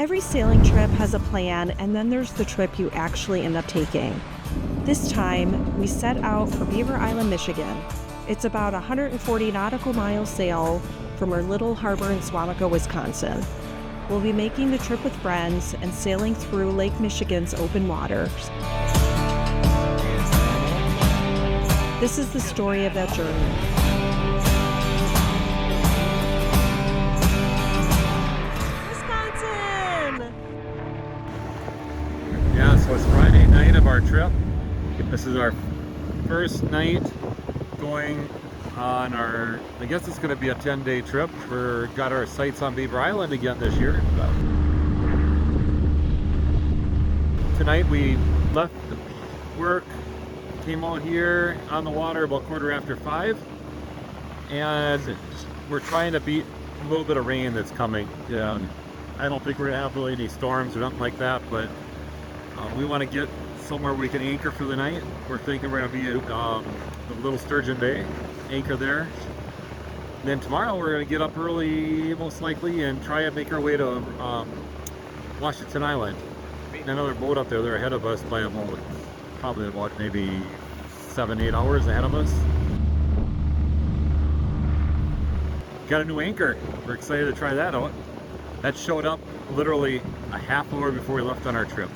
Every sailing trip has a plan, and then there's the trip you actually end up taking. This time, we set out for Beaver Island, Michigan. It's about 140 nautical mile sail from our little harbor in Swamico, Wisconsin. We'll be making the trip with friends and sailing through Lake Michigan's open waters. This is the story of that journey. Wisconsin! Yeah, so it's Friday night of our trip. This is our first night going on our, I guess it's going to be a 10-day trip. We've got our sights on Beaver Island again this year. Tonight we left work, came out here on the water about 5:15, and we're trying to beat a little bit of rain that's coming. Yeah, I don't think we're going to have really any storms or nothing like that, but we want to get somewhere we can anchor for the night. We're thinking we're going to be at the Little Sturgeon Bay, anchor there. And then tomorrow we're going to get up early, most likely, and try and make our way to Washington Island. Meeting another boat up there. They're ahead of us by probably about maybe 7-8 hours ahead of us. Got a new anchor. We're excited to try that out. That showed up literally a half hour before we left on our trip.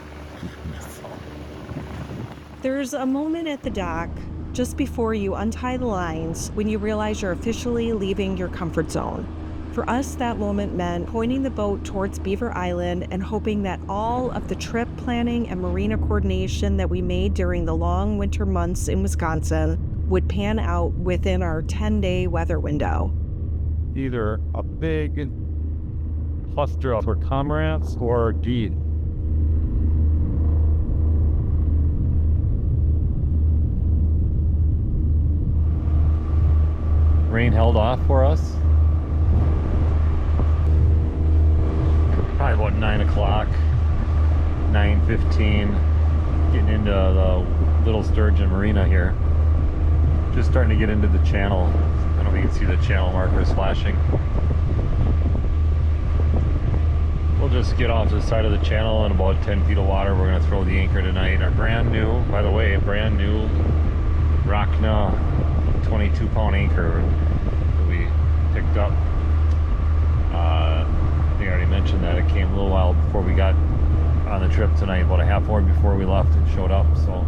There's a moment at the dock just before you untie the lines when you realize you're officially leaving your comfort zone. For us, that moment meant pointing the boat towards Beaver Island and hoping that all of the trip planning and marina coordination that we made during the long winter months in Wisconsin would pan out within our 10-day weather window. Either a big cluster of cormorants or geese. Rain held off for us. Probably about 9 o'clock, 9:15, getting into the Little Sturgeon Marina here. Just starting to get into the channel. I don't know if you can see the channel markers flashing. We'll just get off to the side of the channel in about 10 feet of water. We're going to throw the anchor tonight. Our brand new, by the way, brand new Rocna 22-pound anchor that we picked up. I think I already mentioned that it came a little while before we got on the trip tonight, about a half hour before we left. It showed up, so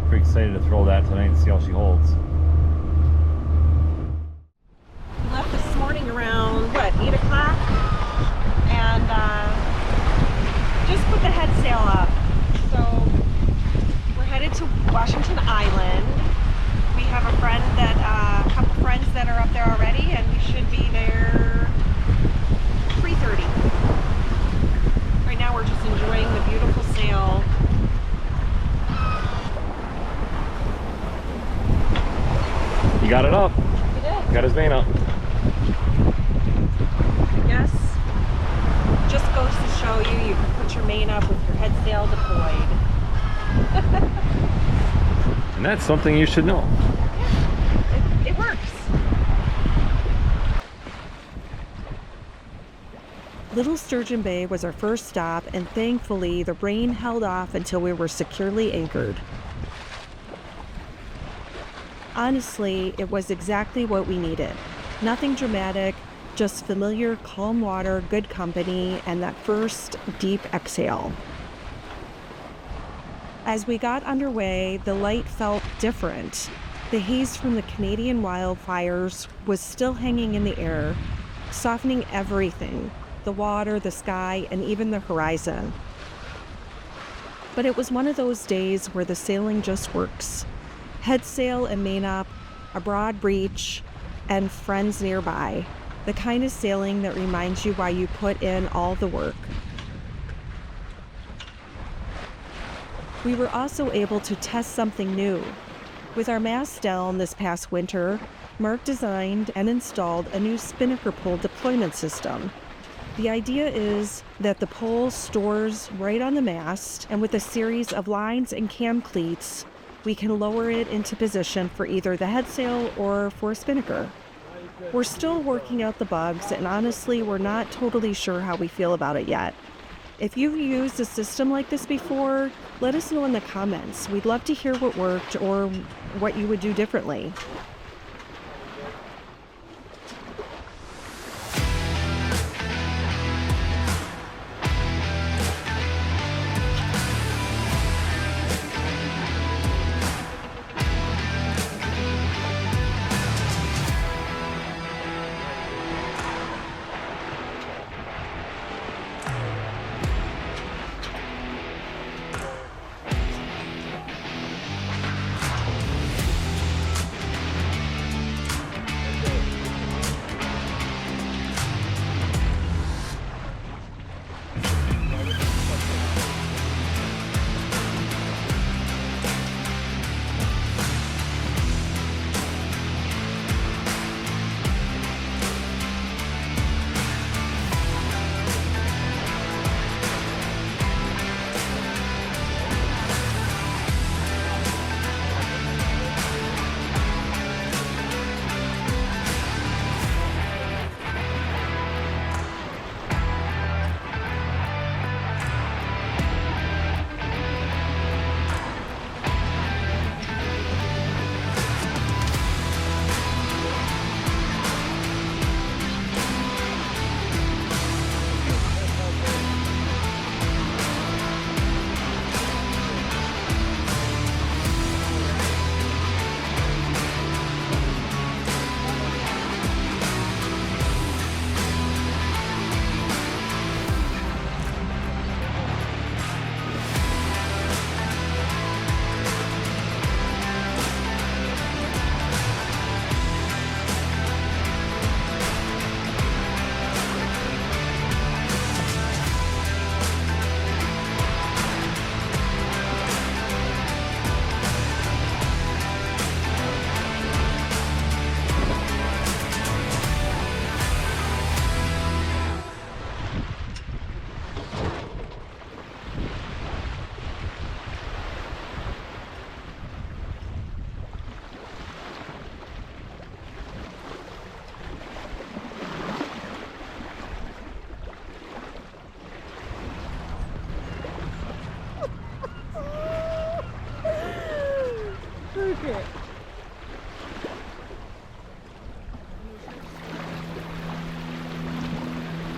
pretty excited to throw that tonight and see how she holds. We left this morning around, 8 o'clock? And just put the head sail up. So we're headed to Washington Island. We have a friend a couple friends that are up there already, and we should be there 3:30. Right now we're just enjoying the beautiful sail. You got it up. We did. Got his vane up. Yes. Just goes to show you can put your main up with your head sail deployed. And that's something you should know. Yeah, it works. Little Sturgeon Bay was our first stop, and thankfully the rain held off until we were securely anchored. Honestly, it was exactly what we needed. Nothing dramatic, just familiar, calm water, good company, and that first deep exhale. As we got underway, the light felt different. The haze from the Canadian wildfires was still hanging in the air, softening everything, the water, the sky, and even the horizon. But it was one of those days where the sailing just works. Head sail and main up, a broad breach, and friends nearby. The kind of sailing that reminds you why you put in all the work. We were also able to test something new. With our mast down this past winter, Mark designed and installed a new Spinnaker pole deployment system. The idea is that the pole stores right on the mast, and with a series of lines and cam cleats, we can lower it into position for either the head sail or for a spinnaker. We're still working out the bugs, and honestly, we're not totally sure how we feel about it yet. If you've used a system like this before, let us know in the comments. We'd love to hear what worked or what you would do differently.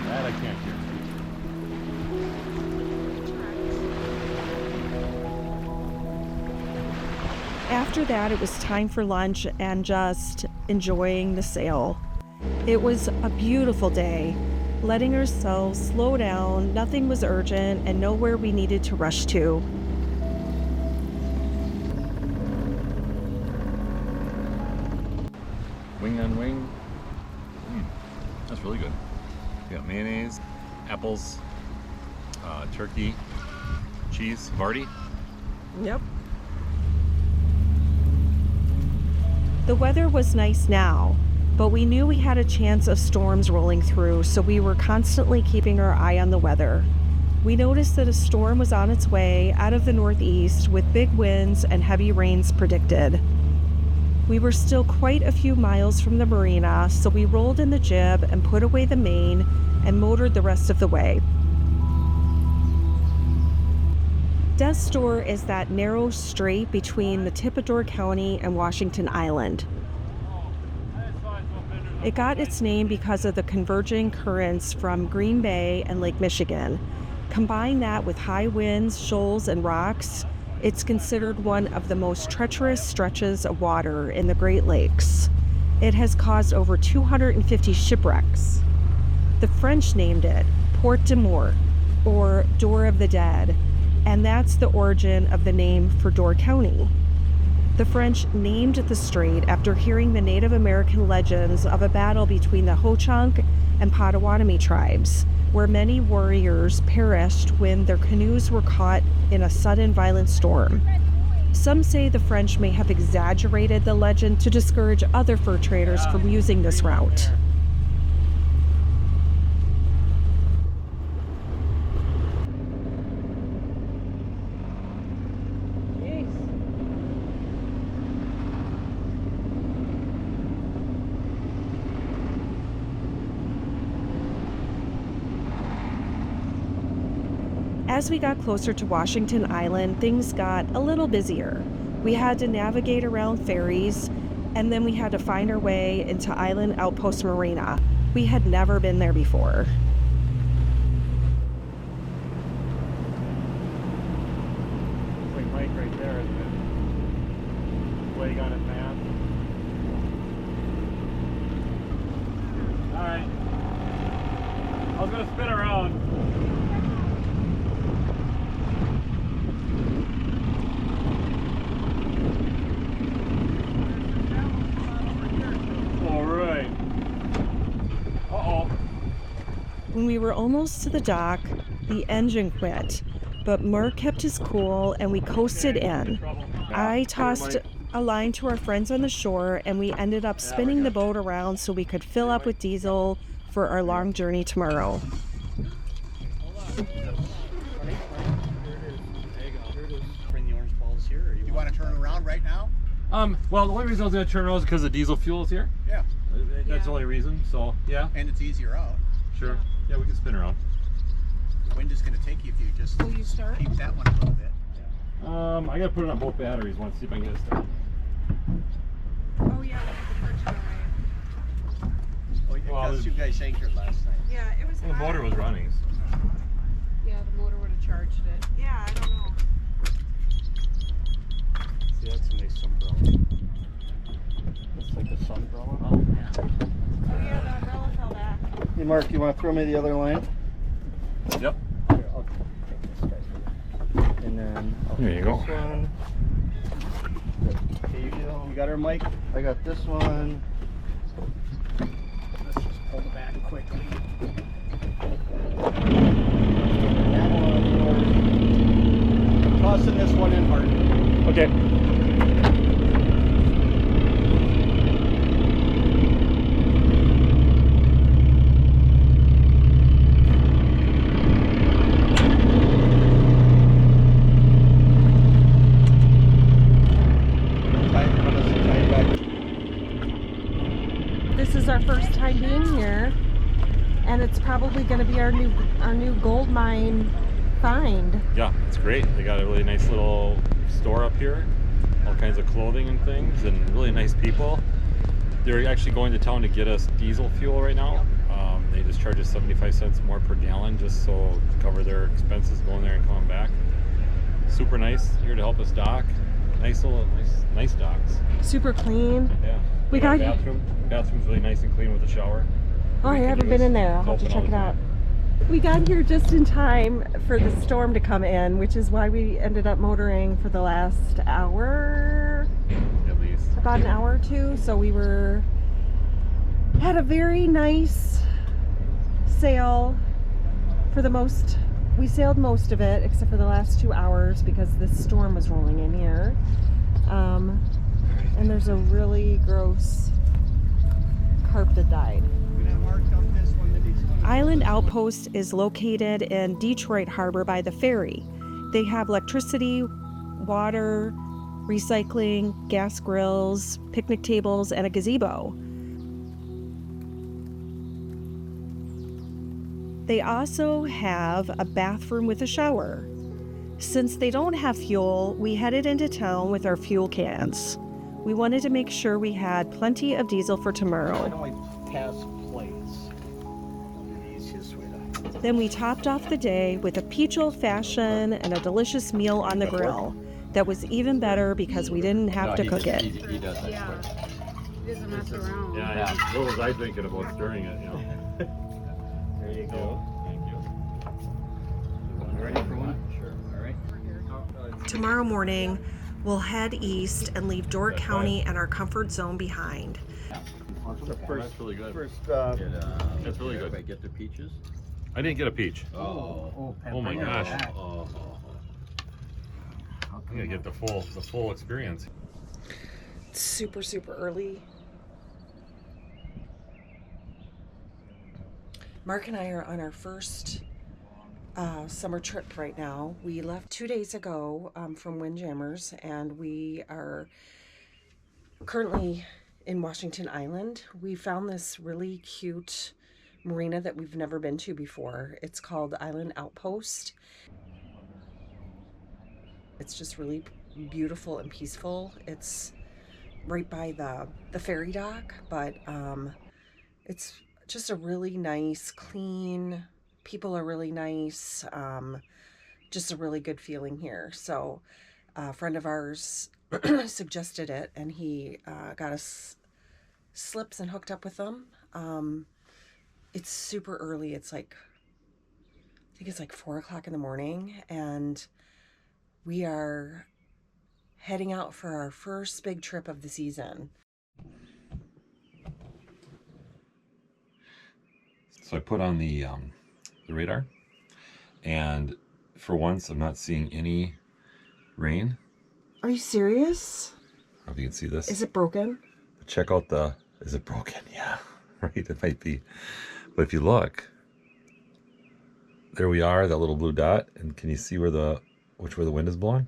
That I can't hear. After that, it was time for lunch and just enjoying the sail. It was a beautiful day, letting ourselves slow down. Nothing was urgent and nowhere we needed to rush to. Wing on wing. That's really good. You got mayonnaise, apples, turkey, cheese, Vardy. Yep. The weather was nice now, but we knew we had a chance of storms rolling through, so we were constantly keeping our eye on the weather. We noticed that a storm was on its way out of the northeast with big winds and heavy rains predicted. We were still quite a few miles from the Marina, so we rolled in the jib and put away the main and motored the rest of the way. Death's Door is that narrow strait between the tip of Door County and Washington Island. It got its name because of the converging currents from Green Bay and Lake Michigan. Combine that with high winds, shoals, and rocks, it's considered one of the most treacherous stretches of water in the Great Lakes. It has caused over 250 shipwrecks. The French named it Port de Mort, or Door of the Dead, and that's the origin of the name for Door County. The French named the strait after hearing the Native American legends of a battle between the Ho-Chunk and Potawatomi tribes, where many warriors perished when their canoes were caught in a sudden violent storm. Some say the French may have exaggerated the legend to discourage other fur traders from using this route. As we got closer to Washington Island, things got a little busier. We had to navigate around ferries, and then we had to find our way into Island Outpost Marina. We had never been there before. It's like Mike right there, isn't it? Flag on his map. Alright. I was gonna spin around. Alright. Uh-oh. When we were almost to the dock, the engine quit, but Mark kept his cool and we coasted in. I tossed a line to our friends on the shore and we ended up spinning the boat around so we could fill up with diesel for our long journey tomorrow. Bring the orange balls here, or you want to turn around right now? Well, the only reason I was going to turn around is because the diesel fuel is here. Yeah. That's the only reason, so yeah. And it's easier out. Sure. Yeah, we can spin around. The wind is going to take you if you just Will you start? keep that one a little bit. I got to put it on both batteries once, see if I can get it started. Oh yeah, we did the first one. Oh, Well, because you guys anchored last night. Yeah, it was. Well, the motor was running. Yeah, the motor would have charged it. Yeah, I don't know. See, that's a nice umbrella. Looks like a sunbrella. Oh, yeah. Oh yeah, the umbrella fell back. Hey Mark, you want to throw me the other line? Yep. Here, I'll take this guy for you. And then I'll There take you go. this one. Okay, you got our mic. I got this one. Let's just pull it back quickly. That one. Tossing this one in hard. Okay. This is our first time being here, and it's probably going to be our new gold mine find. Yeah, it's great. They got a really nice little store up here, all kinds of clothing and things, and really nice people. They're actually going to town to get us diesel fuel right now. They just charge us 75 cents more per gallon just so to cover their expenses going there and coming back. Super nice, here to help us dock. Nice little, nice docks. Super clean. Yeah. We got a got- bathroom. Bathroom's really nice and clean with a shower. Oh, I We can haven't use. been in there. I'll have It's to open check it all the out. We got here just in time for the storm to come in, which is why we ended up motoring for the last hour, At least. about an hour or two. So we had a very nice sail for we sailed most of it except for the last 2 hours because this storm was rolling in here. And there's a really gross carp that died. We're gonna mark up this one that he's gonna. Island Outpost is located in Detroit Harbor by the ferry. They have electricity, water, recycling, gas grills, picnic tables, and a gazebo. They also have a bathroom with a shower. Since they don't have fuel, we headed into town with our fuel cans. We wanted to make sure we had plenty of diesel for I tomorrow. don't like pass plates. The easiest way to. Then we topped off the day with a peach old fashioned and a delicious meal on the grill. That was even better because we didn't have to cook it. He doesn't mess around. Yeah. What was I thinking about stirring it, you know? There you go. Thank you. You ready for one? Sure. All right. Tomorrow morning, we'll head east and leave Door County and our comfort zone behind. That's really good. First, That's really good. Did I get the peaches? I didn't get a peach. Oh. Oh my gosh. Oh. I'm gonna get the full experience. It's super, super early. Mark and I are on our first summer trip right now. We left 2 days ago from Windjammers, and we are currently in Washington Island. We found this really cute marina that we've never been to before. It's called Island Outpost. It's just really beautiful and peaceful. It's right by the ferry dock, but it's just a really nice, clean, people are really nice, just a really good feeling here. So a friend of ours suggested it, and he got us slips and hooked up with them. It's super early. It's like, I think it's like 4 o'clock in the morning, and we are heading out for our first big trip of the season. So I put on the radar, and for once I'm not seeing any rain. Are you serious? I don't know if you can see this. Is it broken? Check out the, is it broken? Yeah, right, it might be. But if you look, there we are, that little blue dot, and can you see where which way the wind is blowing?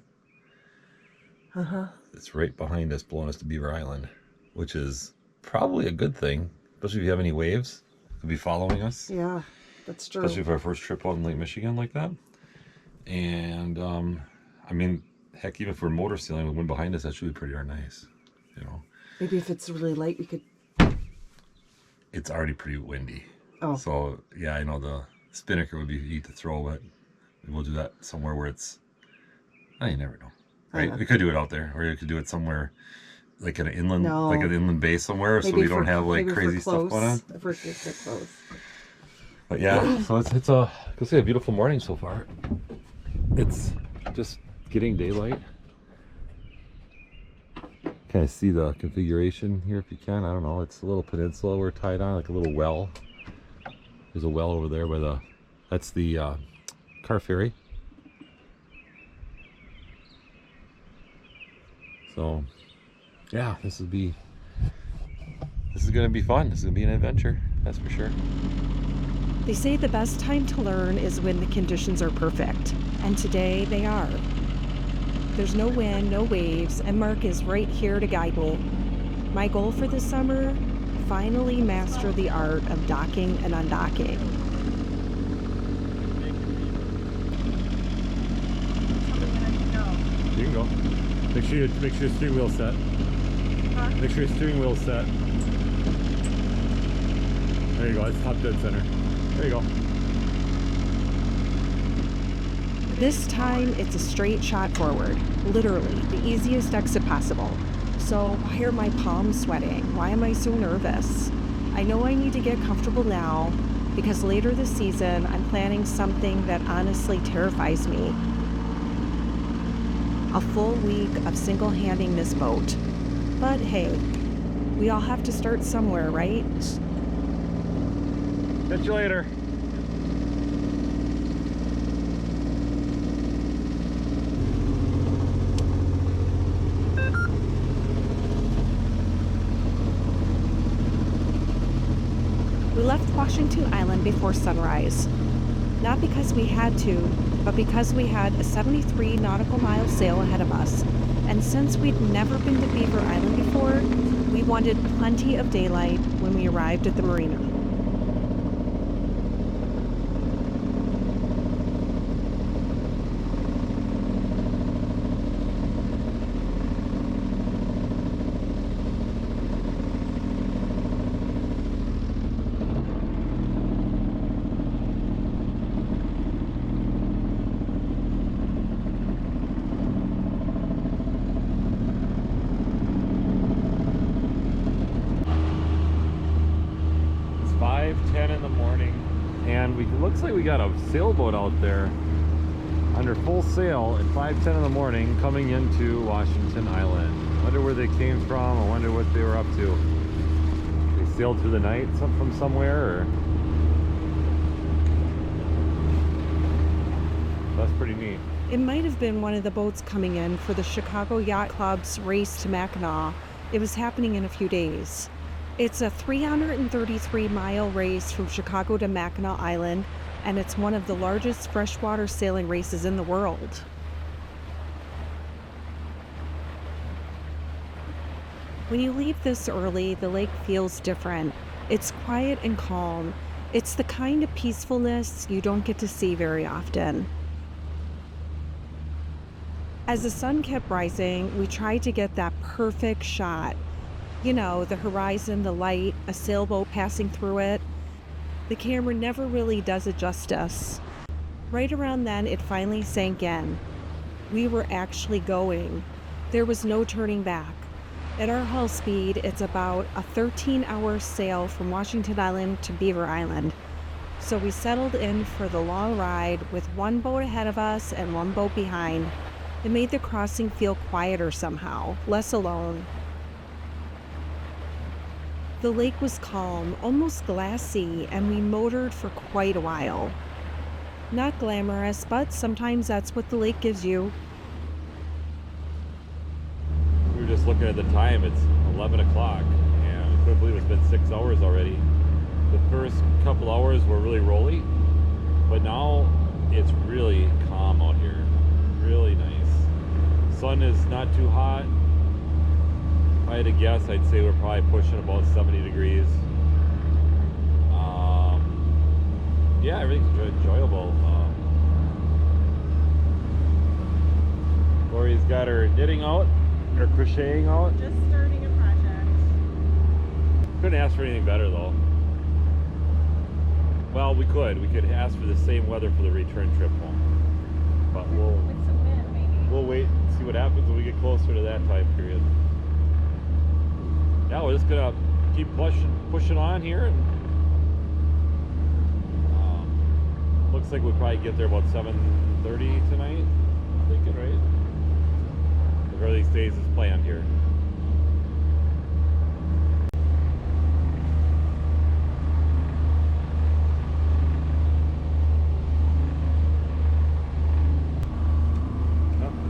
Uh-huh. It's right behind us, blowing us to Beaver Island, which is probably a good thing, especially if you have any waves could be following us. Yeah, that's true. Especially for our first trip out in Lake Michigan like that. And I mean, heck, even for motor sailing with wind behind us, that should be pretty darn nice, you know. Maybe if it's really light, we could... It's already pretty windy. Oh. So yeah, I know the Spinnaker would be easy to throw, but we'll do that somewhere where it's, you never know, right? We could do it out there, or you could do it somewhere like an inland, like an inland bay somewhere, maybe so we don't have like crazy stuff going on. If we're close. But yeah, so it's a, let's say, a beautiful morning so far. It's just getting daylight. Kind of see the configuration here if you can. I don't know, it's a little peninsula we're tied on, like a little well. There's a well over there by that's the car ferry. So yeah, this is gonna be fun. This is gonna be an adventure, that's for sure. They say the best time to learn is when the conditions are perfect, and today they are. There's no wind, no waves, and Mark is right here to guide me. My goal for this summer, finally master the art of docking and undocking. You can go. Make sure your steering wheel's set. Huh? Make sure your steering wheel's set. There you go, it's top dead center. There you go. This time, it's a straight shot forward, literally the easiest exit possible. So why are my palms sweating? Why am I so nervous? I know I need to get comfortable now, because later this season, I'm planning something that honestly terrifies me. A full week of single-handing this boat. But hey, we all have to start somewhere, right? Catch you later. We left Washington Island before sunrise. Not because we had to, but because we had a 73 nautical mile sail ahead of us. And since we'd never been to Beaver Island before, we wanted plenty of daylight when we arrived at the Marina. It's 5:10 in the morning, and looks like we got a sailboat out there under full sail at 5:10 in the morning coming into Washington Island. Wonder where they came from. I wonder what they were up to. They sailed through the night from somewhere, or that's pretty neat. It might have been one of the boats coming in for the Chicago Yacht Club's race to Mackinac. It was happening in a few days. It's a 333-mile race from Chicago to Mackinac Island, and it's one of the largest freshwater sailing races in the world. When you leave this early, the lake feels different. It's quiet and calm. It's the kind of peacefulness you don't get to see very often. As the sun kept rising, we tried to get that perfect shot. You know, the horizon, the light, a sailboat passing through it. The camera never really does it justice. Right around then, it finally sank in. We were actually going. There was no turning back. At our hull speed, it's about a 13-hour sail from Washington Island to Beaver Island. So we settled in for the long ride with one boat ahead of us and one boat behind. It made the crossing feel quieter somehow, less alone. The lake was calm, almost glassy, and we motored for quite a while. Not glamorous, but sometimes that's what the lake gives you. We were just looking at the time, it's 11 o'clock, and I couldn't believe it's been 6 hours already. The first couple hours were really rolly, but now it's really calm out here. Really nice. Sun is not too hot. If I had to guess, I'd say we're probably pushing about 70 degrees. Yeah, everything's enjoyable. Lori's got her knitting out, or crocheting out. Just starting a project. Couldn't ask for anything better though. Well, we could ask for the same weather for the return trip home, but With some wind, maybe. we'll wait and see what happens when we get closer to that time period. Yeah, we're just gonna keep pushing on here, and looks like we'll probably get there about 7:30 tonight. I'm thinking, right? If everything stays as planned here.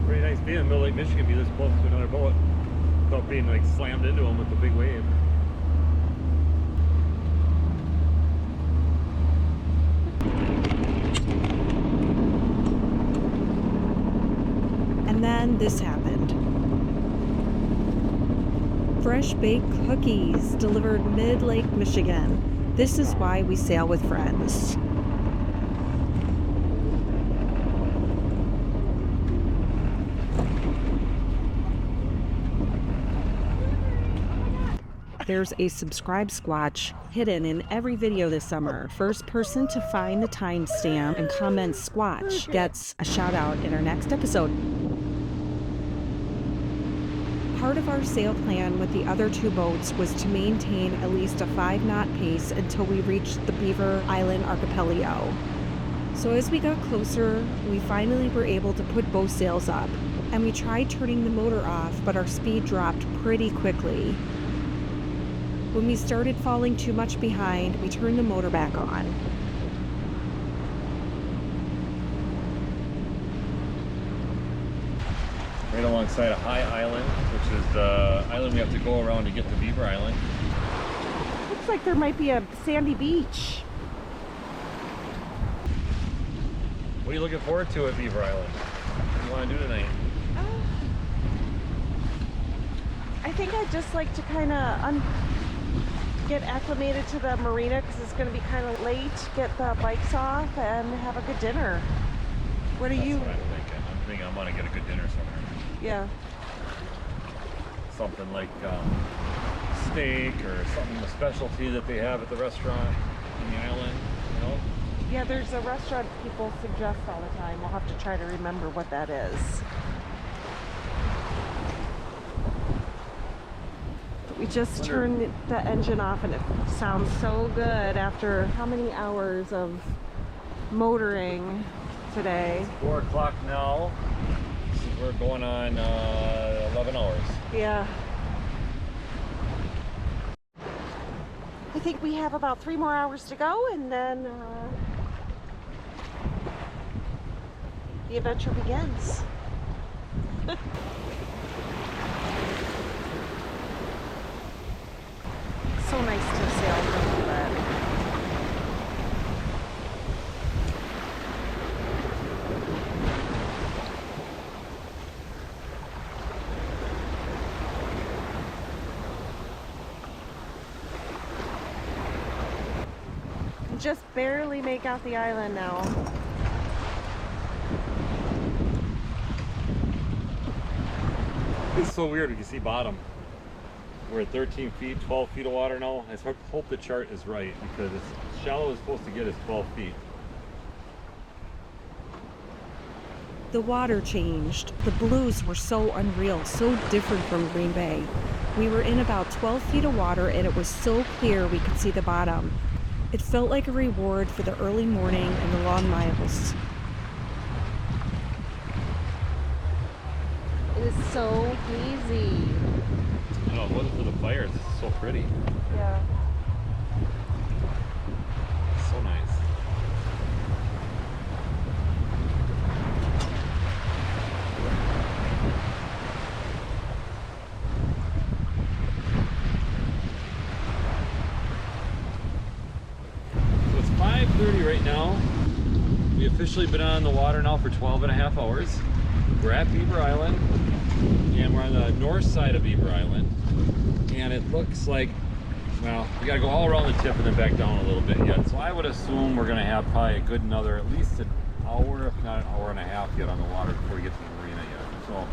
Pretty nice being in the middle of Lake Michigan, be this close to another boat without being like slammed into them with the big wave. And then this happened. Fresh baked cookies delivered mid-Lake Michigan. This is why we sail with friends. There's a subscribe squatch hidden in every video this summer. First person to find the timestamp and comment squatch gets a shout out in our next episode. Part of our sail plan with the other two boats was to maintain at least a 5-knot pace until we reached the Beaver Island archipelago. So as we got closer, we finally were able to put both sails up, and we tried turning the motor off, but our speed dropped pretty quickly. When we started falling too much behind, we turned the motor back on. Right alongside a high island, which is the island we have to go around to get to Beaver Island. Looks like there might be a sandy beach. What are you looking forward to at Beaver Island? What do you want to do tonight? I think I'd just like to kind of get acclimated to the marina because it's going to be kind of late. Get the bikes off and have a good dinner. What are That's you? what I'm thinking. I'm thinking I'm going to get a good dinner somewhere. Yeah. Something like steak or something, a specialty that they have at the restaurant in the island, you know? Yeah, there's a restaurant people suggest all the time. We'll have to try to remember what that is. We just turned the engine off and it sounds so good after how many hours of motoring today? 4 o'clock now. We're going on 11 hours. Yeah. I think we have about 3 more hours to go and then the adventure begins. So nice to sail from that. Just barely make out the island now. It's so weird when you see bottom. We're at 13 feet, 12 feet of water now. I hope the chart is right because as shallow as supposed to get is 12 feet. The water changed. The blues were so unreal, so different from Green Bay. We were in about 12 feet of water and it was so clear we could see the bottom. It felt like a reward for the early morning and the long miles. It is so hazy. I know, it wasn't for the fires. It's so pretty. Yeah. So nice. So it's 5:30 right now. We've officially been on the water now for 12 and a half hours. We're at Beaver Island, and we're on the north side of Beaver Island. And it looks like, well, we gotta go all around the tip and then back down a little bit yet. So I would assume we're gonna have probably a good another, at least an hour, if not an hour and a half yet on the water before we get to the marina yet. So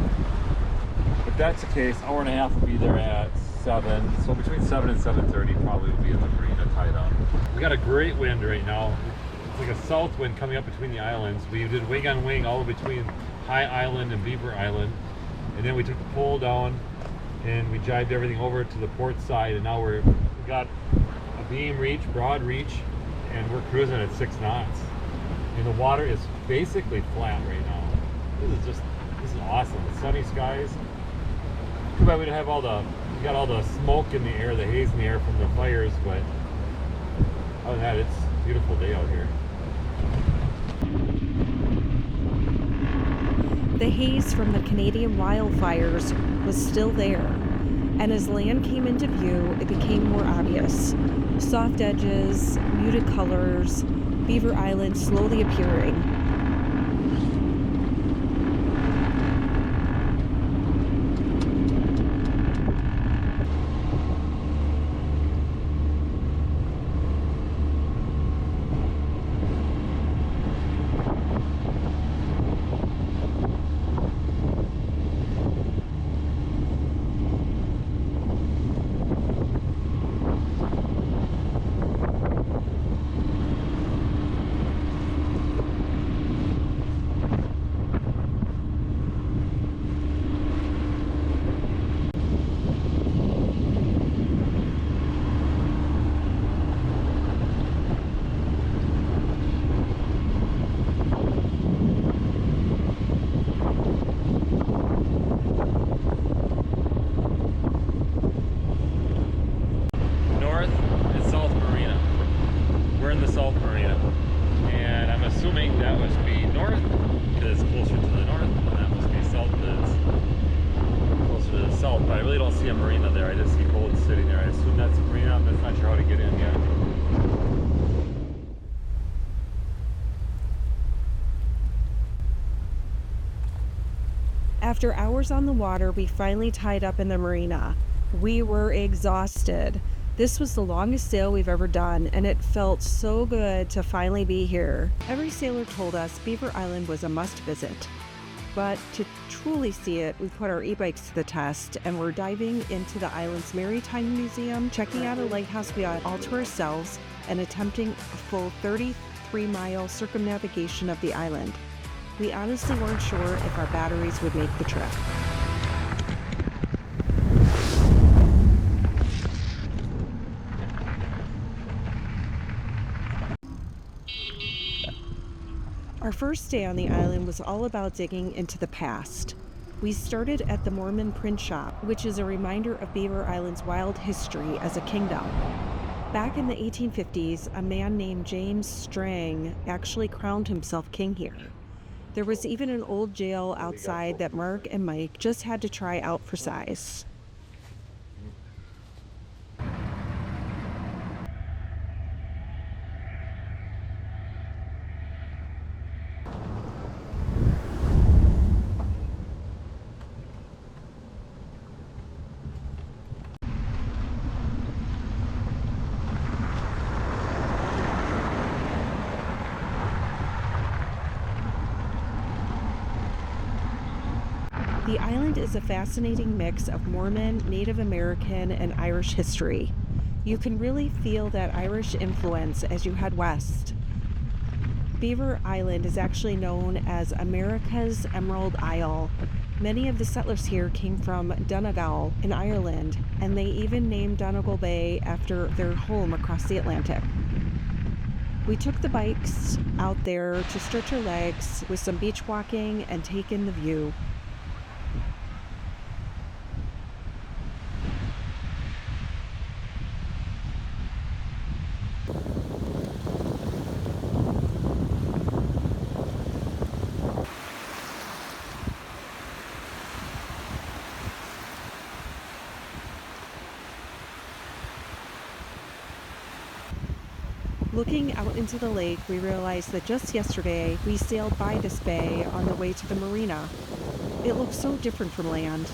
if that's the case, hour and a half will be there at 7. So between 7 and 7:30 probably will be in the marina tied up. We got a great wind right now. It's like a south wind coming up between the islands. We did wing on wing all between High Island and Beaver Island. And then we took the pole down and we jibed everything over to the port side, and now we got a beam reach, broad reach, and we're cruising at 6 knots. And the water is basically flat right now. This is awesome. The sunny skies. Too bad we don't have we got all the smoke in the air, the haze in the air from the fires, but other than that, it's a beautiful day out here. The haze from the Canadian wildfires was still there, and as land came into view, it became more obvious. Soft edges, muted colors, Beaver Island slowly appearing. After hours on the water, we finally tied up in the marina. We were exhausted. This was the longest sail we've ever done, and it felt so good to finally be here. Every sailor told us Beaver Island was a must visit. But to truly see it, we put our e-bikes to the test, and we're diving into the island's Maritime Museum, checking out a lighthouse we all to ourselves, and attempting a full 33-mile circumnavigation of the island. We honestly weren't sure if our batteries would make the trip. Our first day on the island was all about digging into the past. We started at the Mormon print shop, which is a reminder of Beaver Island's wild history as a kingdom. Back in the 1850s, a man named James Strang actually crowned himself king here. There was even an old jail outside that Mark and Mike just had to try out for size. The island is a fascinating mix of Mormon, Native American, and Irish history. You can really feel that Irish influence as you head west. Beaver Island is actually known as America's Emerald Isle. Many of the settlers here came from Donegal in Ireland, and they even named Donegal Bay after their home across the Atlantic. We took the bikes out there to stretch our legs with some beach walking and take in the view. Looking out into the lake, we realized that just yesterday we sailed by this bay on the way to the Marina. It looks so different from land.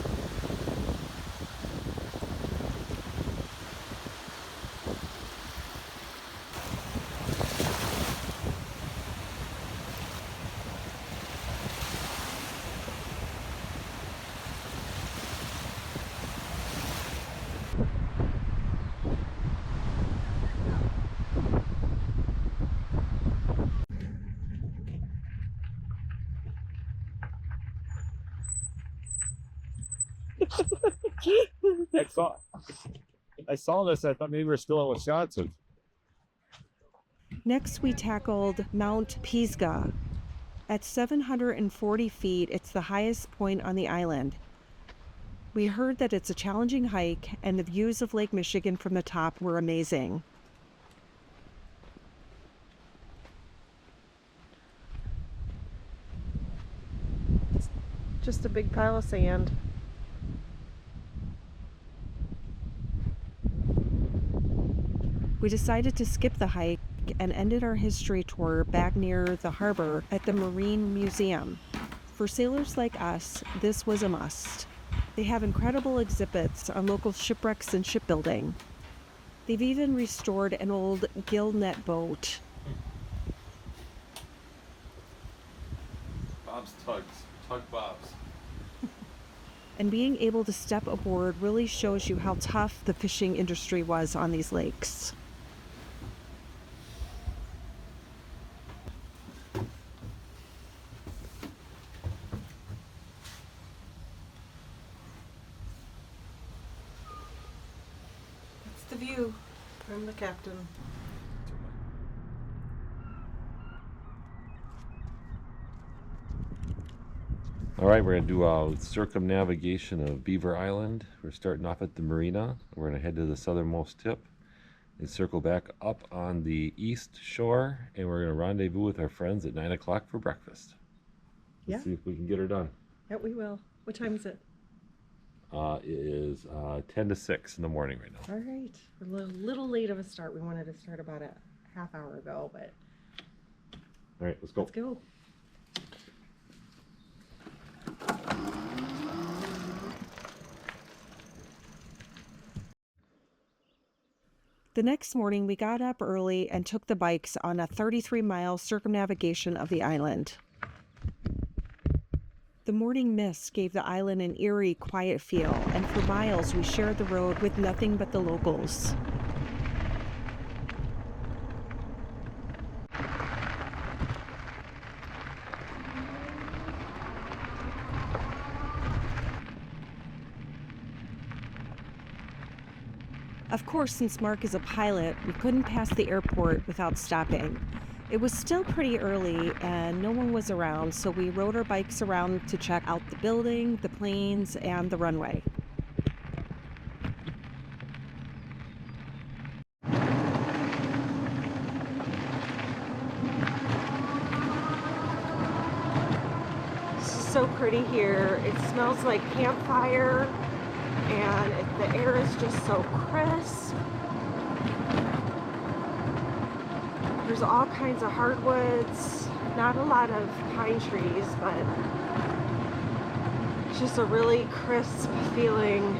I saw this. I thought maybe we were still in Wisconsin. Next, we tackled Mount Pisgah. At 740 feet, it's the highest point on the island. We heard that it's a challenging hike, and the views of Lake Michigan from the top were amazing. Just a big pile of sand. We decided to skip the hike and ended our history tour back near the harbor at the Marine Museum. For sailors like us, this was a must. They have incredible exhibits on local shipwrecks and shipbuilding. They've even restored an old gill net boat. Bob's tugs. Tug Bob's. And being able to step aboard really shows you how tough the fishing industry was on these lakes. That's the view. I'm the captain. All right, we're gonna do a circumnavigation of Beaver Island. We're starting off at the Marina. We're gonna head to the southernmost tip and circle back up on the east shore, and we're gonna rendezvous with our friends at 9 o'clock for breakfast. Let's see if we can get her done. Yeah, we will. What time is it? It is 10 to 6 in the morning right now. All right. We're a little late of a start. We wanted to start about a half hour ago, but All right, let's go. let's go. The next morning, we got up early and took the bikes on a 33-mile circumnavigation of the island. The morning mist gave the island an eerie, quiet feel, and for miles we shared the road with nothing but the locals. Of course, since Mark is a pilot, we couldn't pass the airport without stopping. It was still pretty early and no one was around, so we rode our bikes around to check out the building, the planes, and the runway. This is so pretty here. It smells like campfire, and the air is just so crisp. There's all kinds of hardwoods, not a lot of pine trees, but it's just a really crisp feeling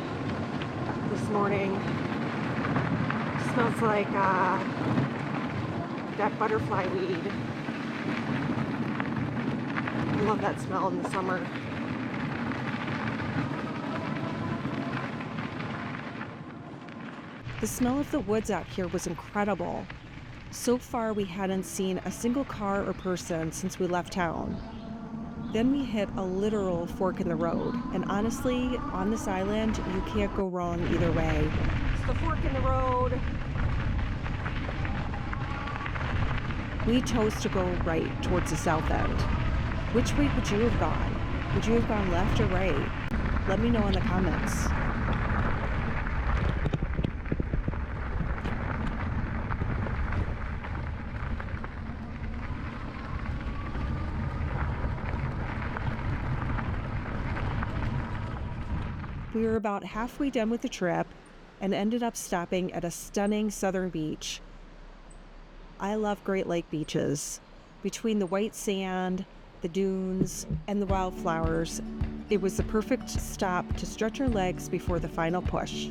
this morning. It smells like that butterfly weed. I love that smell in the summer. The smell of the woods out here was incredible. So far, we hadn't seen a single car or person since we left town. Then we hit a literal fork in the road, and honestly, on this island, you can't go wrong either way. It's the fork in the road. We chose to go right towards the south end. Which way would you have gone? Would you have gone left or right? Let me know in the comments. We were about halfway done with the trip and ended up stopping at a stunning southern beach. I love Great Lake beaches. Between the white sand, the dunes, and the wildflowers, it was the perfect stop to stretch our legs before the final push.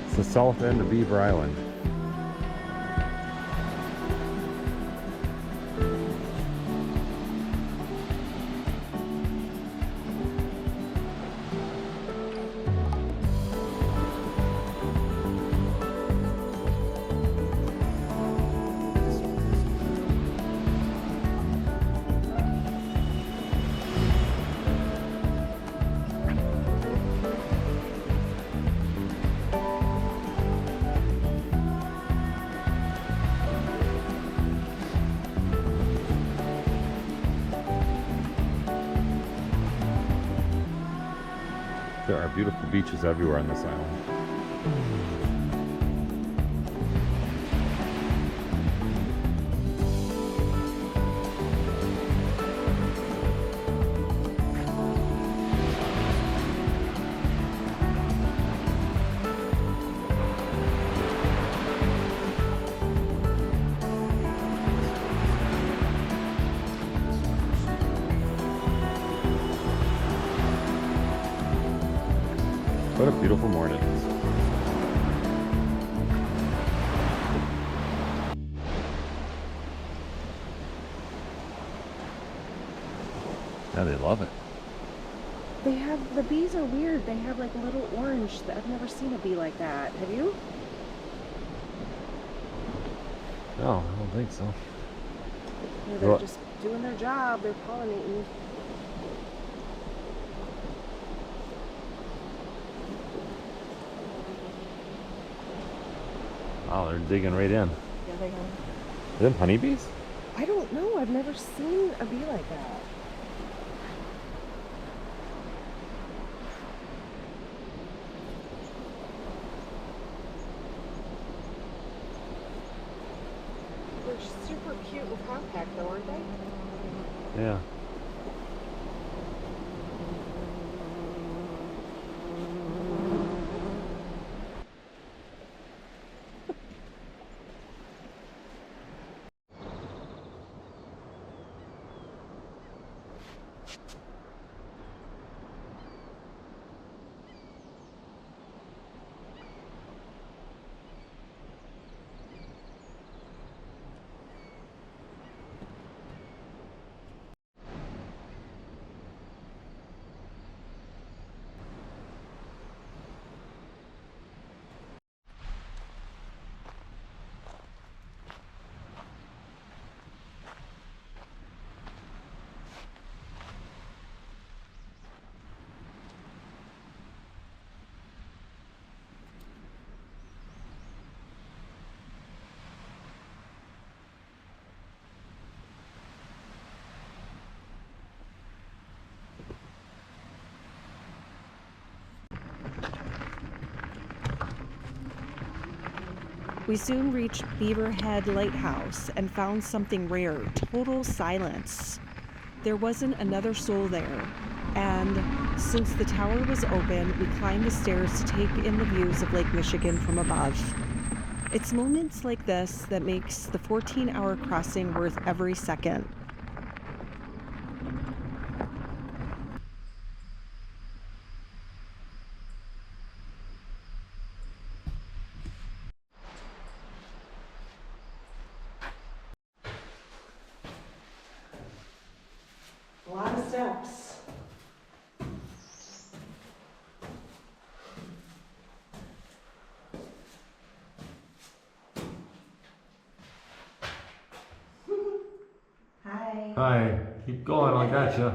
It's the south end of Beaver Island. There are beautiful beaches everywhere on this island. What a beautiful morning. Yeah, they love it. They have, the bees are weird. They have like a little orange. I've never seen a bee like that. Have you? No, I don't think so. Yeah, they're just doing their job. They're pollinating. Wow, they're digging right in. Yeah, they are. Are them honeybees? I don't know. I've never seen a bee like that. They're super cute and compact though, aren't they? Yeah. We soon reached Beaverhead Lighthouse and found something rare, total silence. There wasn't another soul there, and since the tower was open, we climbed the stairs to take in the views of Lake Michigan from above. It's moments like this that makes the 14-hour crossing worth every second. A lot of steps. Hi. Keep going. I got you.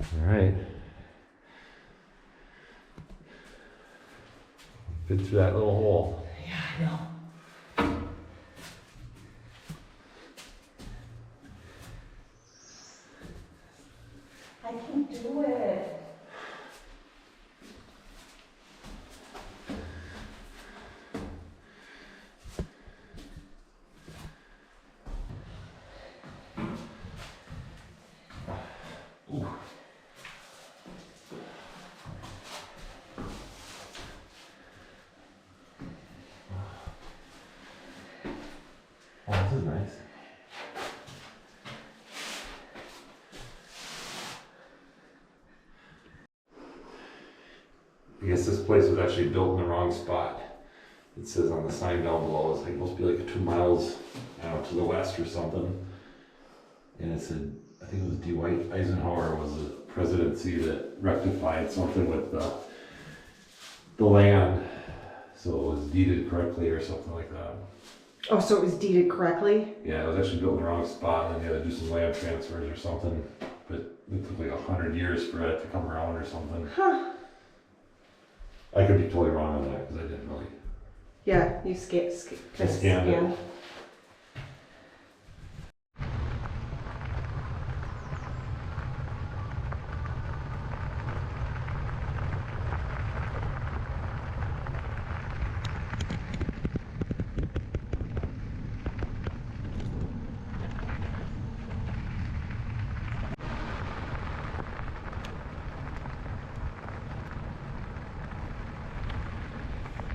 All right. Fit through that little hole. Yeah, I know. I can do it. Ooh. Oh, this is nice. I guess this place was actually built in the wrong spot. It says on the sign down below, it's like supposed to be like 2 miles, I don't know, to the west or something. And it said, I think it was Dwight Eisenhower was the presidency that rectified something with the land, so it was deeded correctly or something like that. Oh, so it was deeded correctly? Yeah, it was actually built in the wrong spot, and then they had to do some land transfers or something. But it took like 100 years for it to come around or something. Huh. I could be totally wrong on that because I didn't really. Yeah, you I scanned it.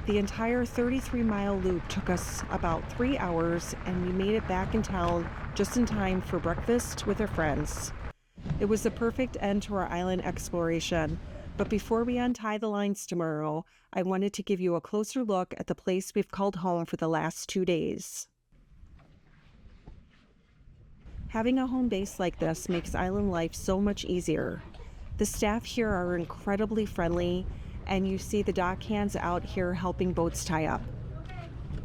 The entire 33-mile loop took us about 3 hours, and we made it back in town just in time for breakfast with our friends. It was the perfect end to our island exploration, but before we untie the lines tomorrow, I wanted to give you a closer look at the place we've called home for the last 2 days. Having a home base like this makes island life so much easier. The staff here are incredibly friendly, and you see the dock hands out here helping boats tie up.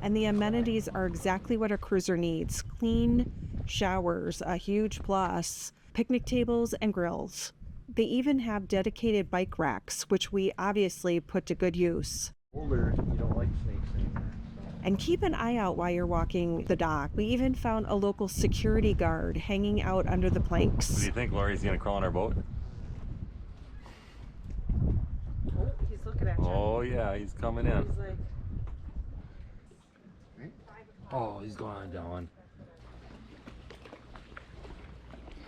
And the amenities are exactly what a cruiser needs. Clean showers, a huge plus, picnic tables and grills. They even have dedicated bike racks, which we obviously put to good use. Older, you don't like snakes anymore. So. And keep an eye out while you're walking the dock. We even found a local security guard hanging out under the planks. What do you think, Lori? Is he gonna crawl on our boat? Oh, he's looking at you. Oh yeah, he's coming in. He's like, Oh, he's going down.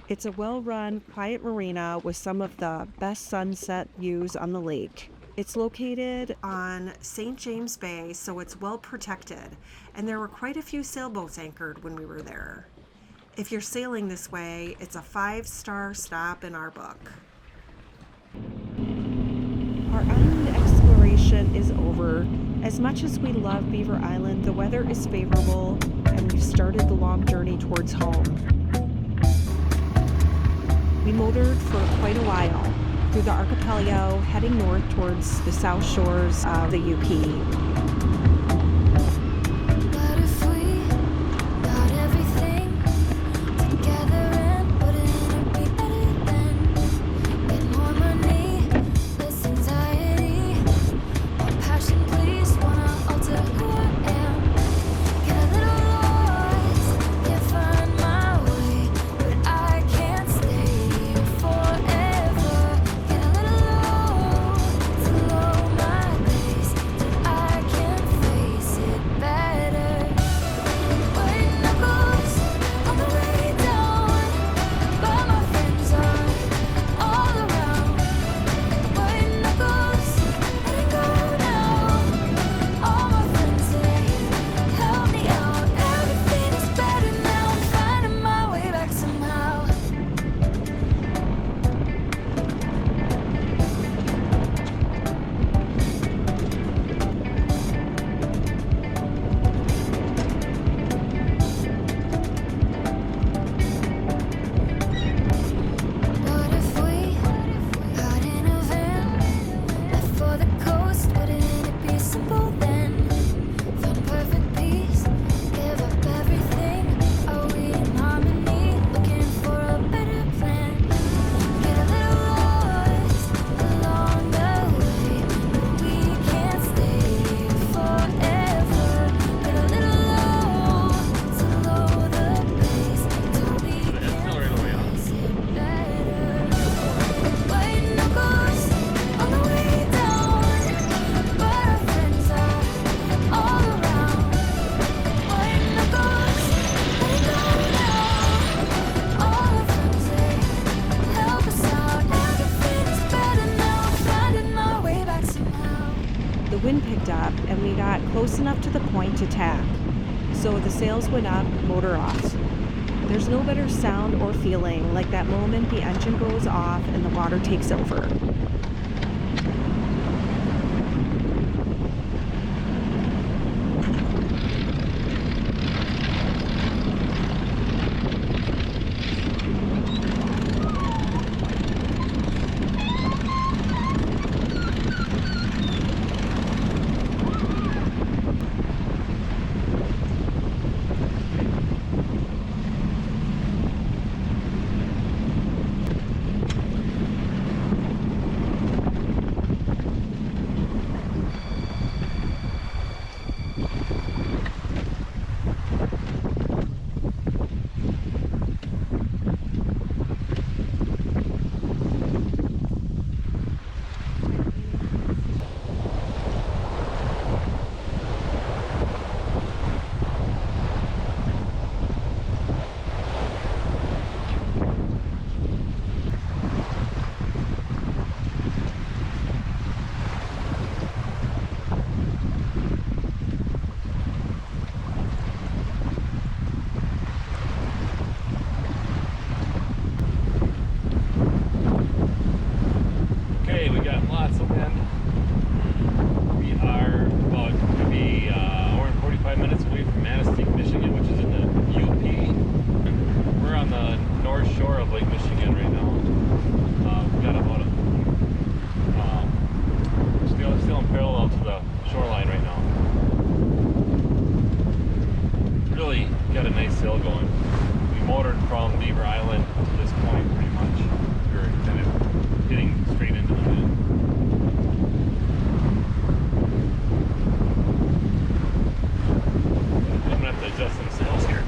It's a well-run, quiet marina with some of the best sunset views on the lake. It's located on St. James Bay, so it's well protected, and there were quite a few sailboats anchored when we were there. If you're sailing this way, it's a 5-star stop in our book. Our island exploration is over. As much as we love Beaver Island, the weather is favorable, and we've started the long journey towards home. We motored for quite a while through the archipelago, heading north towards the south shores of the UP. close enough to the point to tack. So the sails went up, motor off. There's no better sound or feeling like that moment the engine goes off and the water takes over. Got a nice sail going. We motored from Beaver Island to this point pretty much. We're kind of hitting straight into the wind. I'm gonna have to adjust some sails here.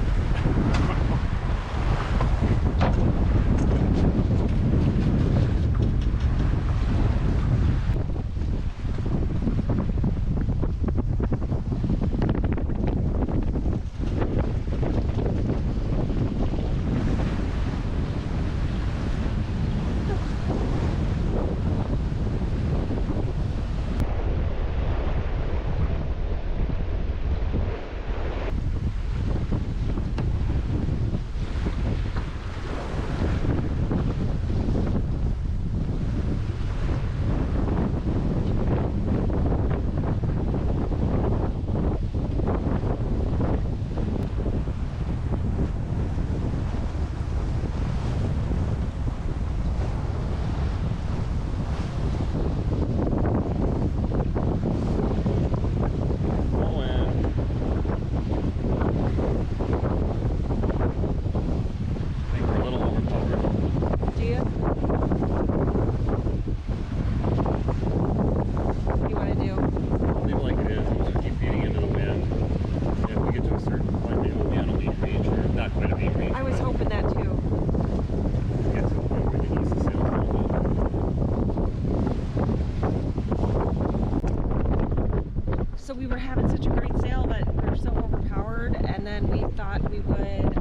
So we were having such a great sail, but we were so overpowered, and then we thought we would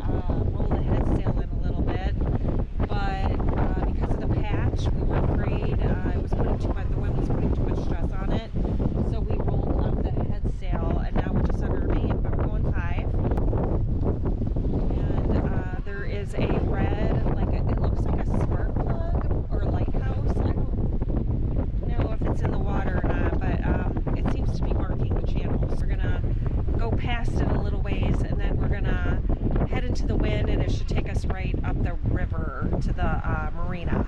roll the head sail in a little bit, but because of the patch, we were afraid it was putting too much, the wind was putting too much stress on it, so we rolled up the head sail, and now we're just under main, but we're going 5, and there is a red, it looks like a spark plug or lighthouse. I don't know if it's in the water or not, but it seems to be marking the channel. So we're gonna go past it a little ways, and then we're gonna head into the wind, and it should take us right up the river to the Marina.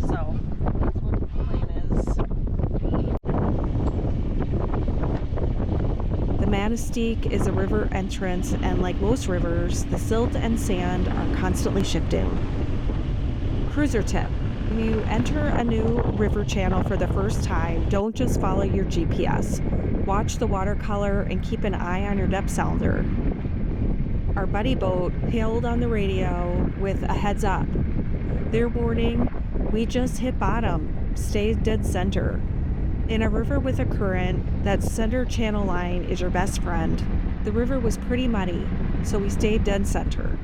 So that's what the plan is. The Manistique is a river entrance, and like most rivers, the silt and sand are constantly shifting. Cruiser tip: when you enter a new river channel for the first time, don't just follow your GPS. Watch the watercolor and keep an eye on your depth sounder. Our buddy boat hailed on the radio with a heads up. Their warning: we just hit bottom, stay dead center. In a river with a current, that center channel line is your best friend. The river was pretty muddy, so we stayed dead center.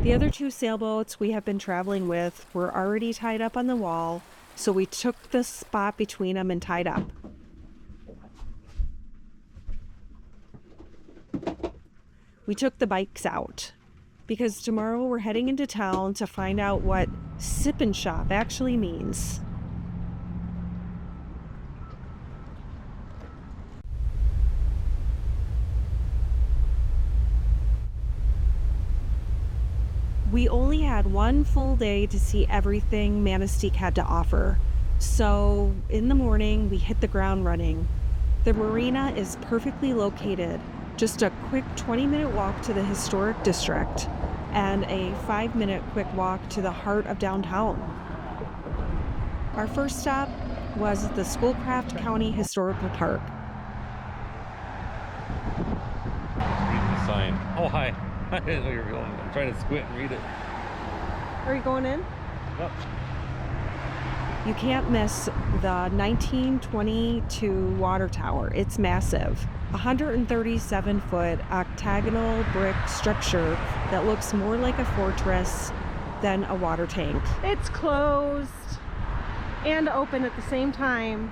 The other 2 sailboats we have been traveling with were already tied up on the wall, so we took the spot between them and tied up. we took the bikes out because tomorrow we're heading into town to find out what sip and shop actually means. We only had one full day to see everything Manistique had to offer. So in the morning, we hit the ground running. The marina is perfectly located, just a quick 20-minute walk to the historic district and a 5-minute quick walk to the heart of downtown. Our first stop was the Schoolcraft County Historical Park. Reading the sign. Oh, hi. I didn't know you were going. I'm trying to squint and read it. Are you going in? Yep. You can't miss the 1922 water tower. It's massive. 137-foot octagonal brick structure that looks more like a fortress than a water tank. It's closed and open at the same time.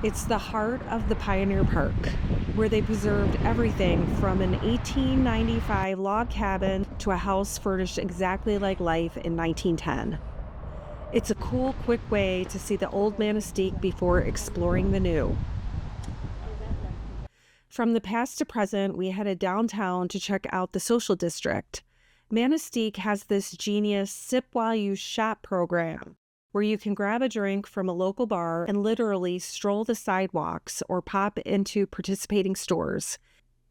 It's the heart of the Pioneer Park, where they preserved everything from an 1895 log cabin to a house furnished exactly like life in 1910. It's a cool, quick way to see the old Manistique before exploring the new. From the past to present, we headed downtown to check out the social district. Manistique has this genius sip while you shop program, where you can grab a drink from a local bar and literally stroll the sidewalks or pop into participating stores.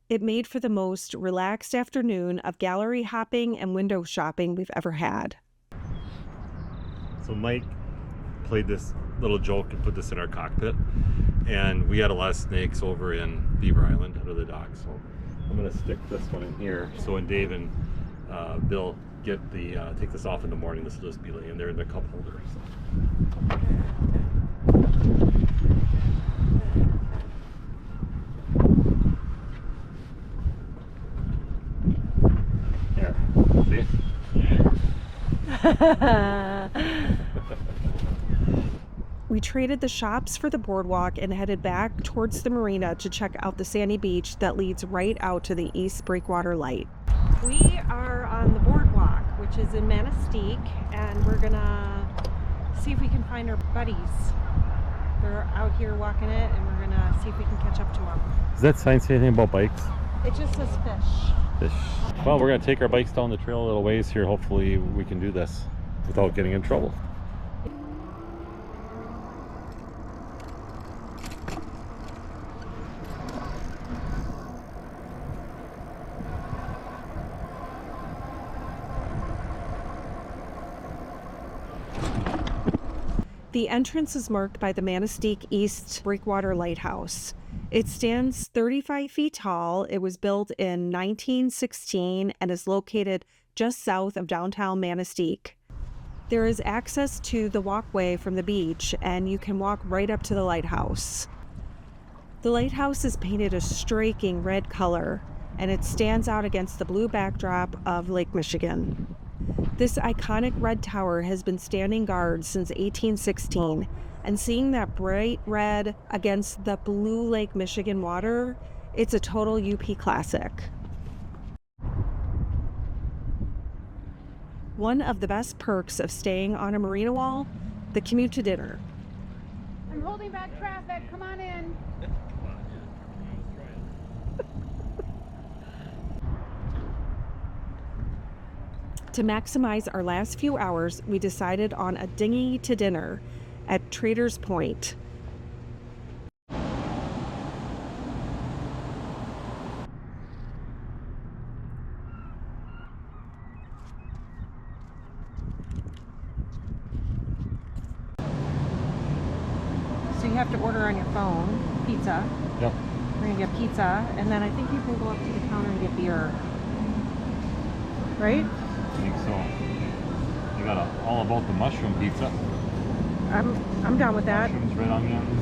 It made for the most relaxed afternoon of gallery hopping and window shopping we've ever had. So Mike played this little joke and put this in our cockpit, and we had a lot of snakes over in Beaver Island under the dock, so I'm going to stick this one in here. So when Dave and Bill get the take this off in the morning, this will just be laying there in the cup holder. So. Here, see? We traded the shops for the boardwalk and headed back towards the marina to check out the sandy beach that leads right out to the East Breakwater Light. We are on the boardwalk, which is in Manistique, and we're gonna see if we can find our buddies. They're out here walking it, and we're gonna see if we can catch up to them. Does that sign say anything about bikes? It just says fish. Fish. Well, we're gonna take our bikes down the trail a little ways here. Hopefully we can do this without getting in trouble. The entrance is marked by the Manistique East Breakwater Lighthouse. It stands 35 feet tall. It was built in 1916 and is located just south of downtown Manistique. There is access to the walkway from the beach, and you can walk right up to the lighthouse. The lighthouse is painted a striking red color, and it stands out against the blue backdrop of Lake Michigan. This iconic red tower has been standing guard since 1816, and seeing that bright red against the blue Lake Michigan water, it's a total UP classic. One of the best perks of staying on a marina wall, the commute to dinner. I'm holding back traffic, come on in. To maximize our last few hours, we decided on a dinghy to dinner at Traders Point. So you have to order on your phone, pizza. Yep. We're gonna get pizza, and then I think you can go up to the counter and get beer. Right? I think so. You got all about the mushroom pizza. I'm down with that. Mushrooms, red onions,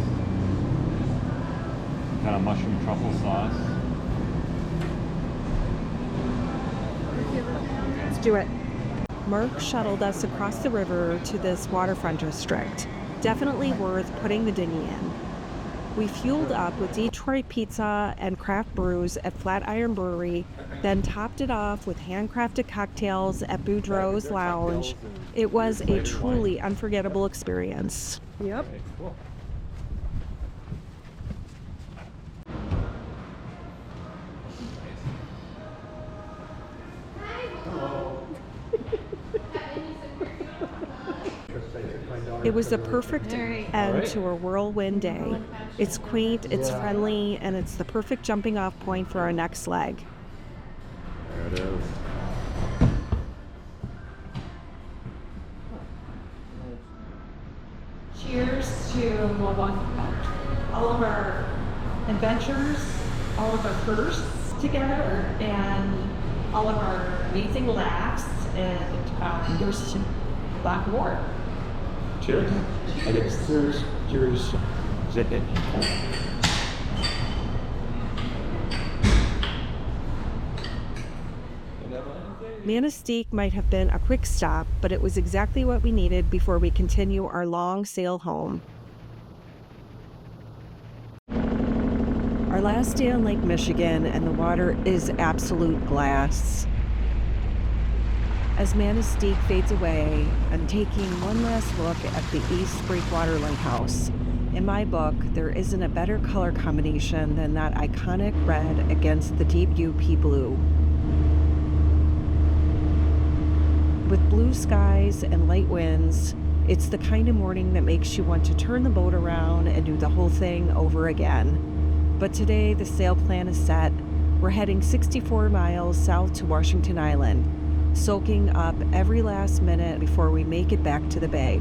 kind of mushroom truffle sauce. Let's do it. Mark shuttled us across the river to this waterfront district. Definitely worth putting the dinghy in. We fueled up with Detroit pizza and craft brews at Flatiron Brewery, then topped it off with handcrafted cocktails at Boudreaux's Lounge. It was a truly unforgettable experience. Yep. Okay, cool. It was a perfect end to a whirlwind day. It's quaint, it's friendly, and it's the perfect jumping off point for our next leg. There it is. Cheers to all of our adventures, all of our firsts together, and all of our amazing laughs, and here's to Black War. Cheers. Cheers. Cheers. Zip it. Manistique might have been a quick stop, but it was exactly what we needed before we continue our long sail home. Our last day on Lake Michigan, and the water is absolute glass. As Manistique fades away, I'm taking one last look at the East Breakwater Lighthouse. In my book, there isn't a better color combination than that iconic red against the deep UP blue. With blue skies and light winds, it's the kind of morning that makes you want to turn the boat around and do the whole thing over again. But today, the sail plan is set. We're heading 64 miles south to Washington Island, soaking up every last minute before we make it back to the bay.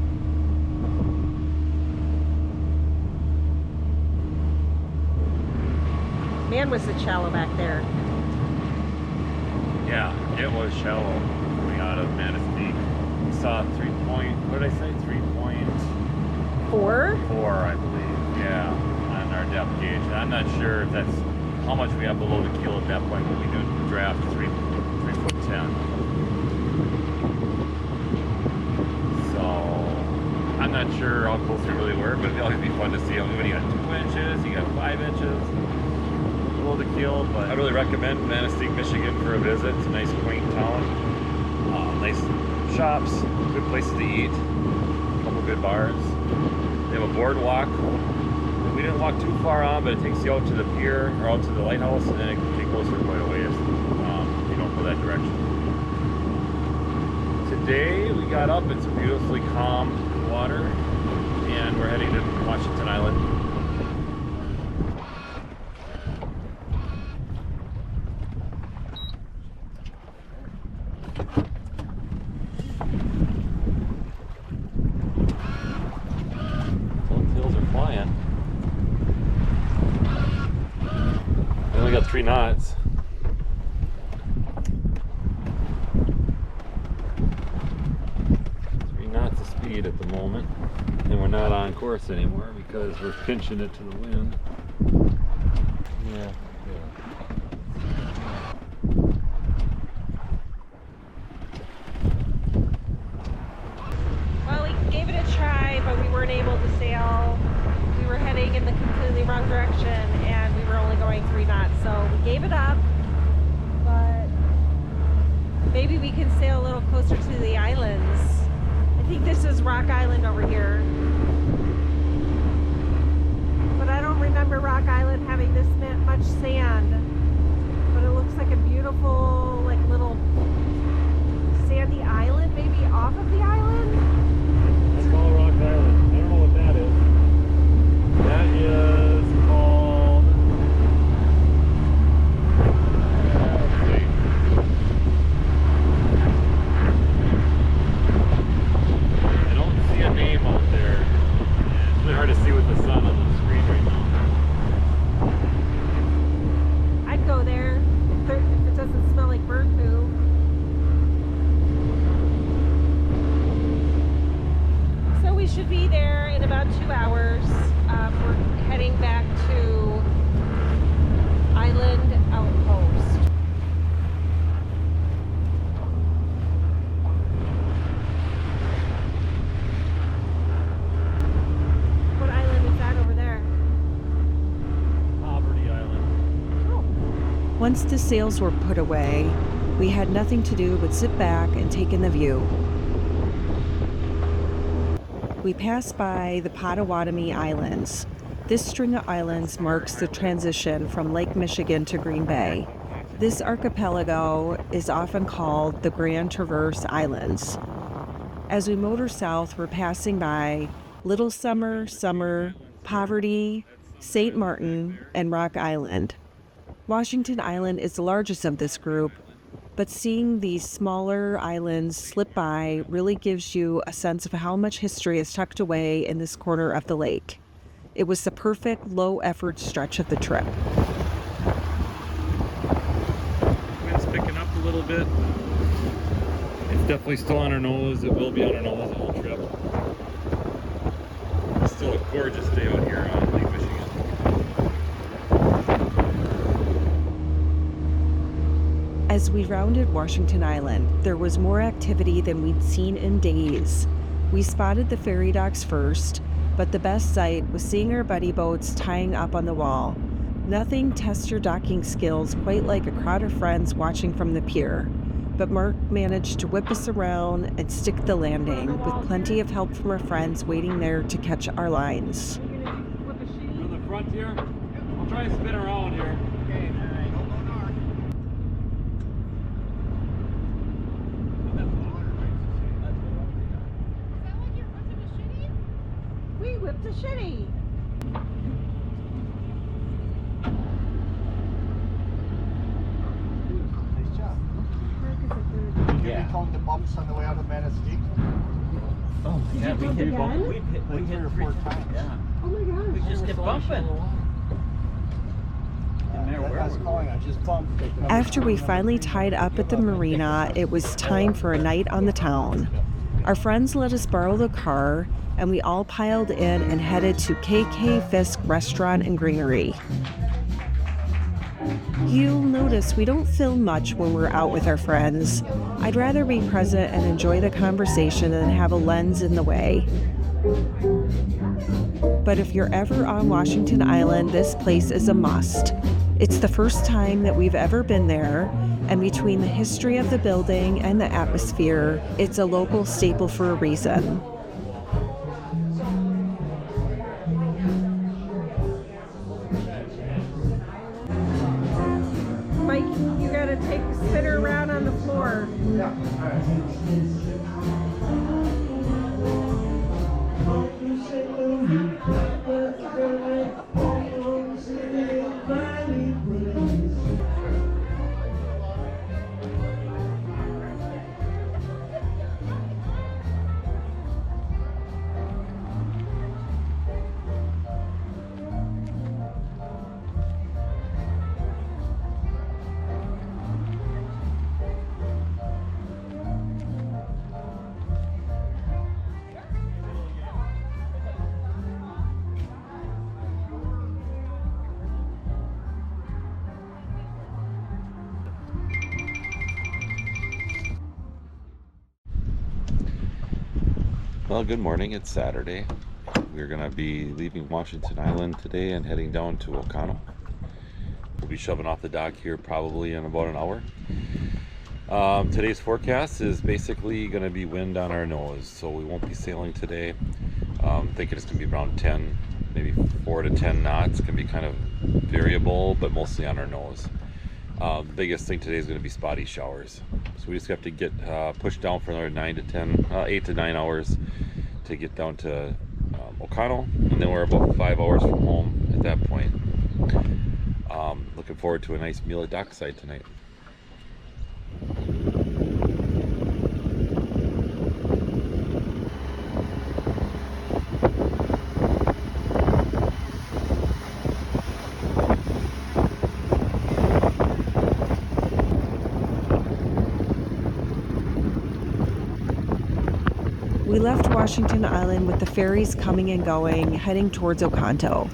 Man, was it shallow back there. Yeah, it was shallow coming out of Manistique. We saw 3 point, what did I say? 3.4, 4? I believe. Yeah, on our depth gauge. I'm not sure if that's how much we have below the keel at that point, but we do draft 3'10". So I'm not sure how close we really were, but it'll always be fun to see. When you got 2 inches, you got 5 inches below the keel. But I really recommend Manistique, Michigan for a visit. It's a nice, quaint town. Nice shops, good places to eat, a couple good bars. They have a boardwalk. We didn't walk too far on, but it takes you out to the pier or out to the lighthouse, and then it can take closer quite a ways if you don't go that direction. Today we got up, it's beautifully calm water, and we're heading to Washington Island. Tails are flying. We only got 3 knots. At the moment, and we're not on course anymore because we're pinching it to the wind. Yeah. Well, we gave it a try, but we weren't able to sail. We were heading in the completely wrong direction, and we were only going 3 knots, so we gave it up. But maybe we can sail a little closer to the islands. I think this is Rock Island over here. But I don't remember Rock Island having this much sand. But it looks like a beautiful, like little sandy island, maybe off of the island. That's called Rock Island. I don't know what that is. That is called... let's see. I don't see a name out there. It's really hard to see with the sun on the screen right now. I'd go there if it doesn't smell like bird poo. Once the sails were put away, we had nothing to do but sit back and take in the view. We passed by the Potawatomi Islands. This string of islands marks the transition from Lake Michigan to Green Bay. This archipelago is often called the Grand Traverse Islands. As we motor south, we're passing by Little Summer, Poverty, St. Martin, and Rock Island. Washington Island is the largest of this group, but seeing these smaller islands slip by really gives you a sense of how much history is tucked away in this corner of the lake. It was the perfect low-effort stretch of the trip. Wind's picking up a little bit. It's definitely still on our nose. It will be on our nose the whole trip. It's still a gorgeous day out here on Lake Michigan. As we rounded Washington Island, there was more activity than we'd seen in days. We spotted the ferry docks first, but the best sight was seeing our buddy boats tying up on the wall. Nothing tests your docking skills quite like a crowd of friends watching from the pier, but Mark managed to whip us around and stick the landing with plenty of help from our friends waiting there to catch our lines. To the front here. I'll try and spin around here. Okay, all right. Don't go north. We whipped a shitty. Nice job. Yeah. We called the bumps on the way out of Manistique. Oh, yeah, we hit again? bump. We Like hit 3 or 4 times. Yeah. Oh my gosh. We just kept bumping. Didn't matter where I was we calling, I just bumped. After we finally tied up at the marina, it was time for a night on the town. Our friends let us borrow the car, and we all piled in and headed to KK Fisk Restaurant and Greenery. You'll notice we don't film much when we're out with our friends. I'd rather be present and enjoy the conversation than have a lens in the way. But if you're ever on Washington Island, this place is a must. It's the first time that we've ever been there, and between the history of the building and the atmosphere, it's a local staple for a reason. Mike, you gotta take the spinner around on the floor. Well, good morning. It's Saturday. We're going to be leaving Washington Island today and heading down to Ocano. We'll be shoving off the dock here probably in about an hour. Today's forecast is basically going to be wind on our nose, so we won't be sailing today. Thinking it's going to be around 10, maybe 4 to 10 knots. Can be kind of variable, but mostly on our nose. The biggest thing today is going to be spotty showers. So we just have to get pushed down for another 8 to 9 hours to get down to Ocano, and then we're about 5 hours from home at that point. Looking forward to a nice meal at dockside tonight. We left Washington Island with the ferries coming and going, heading towards Oconto.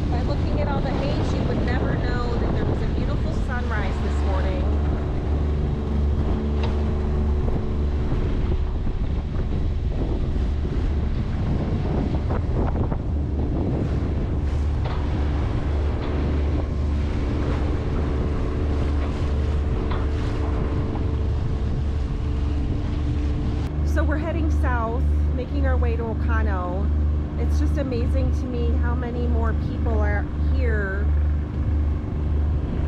By looking at all the haze, you would never know that there was a beautiful sunrise this morning. making our way to Ocano. It's just amazing to me how many more people are here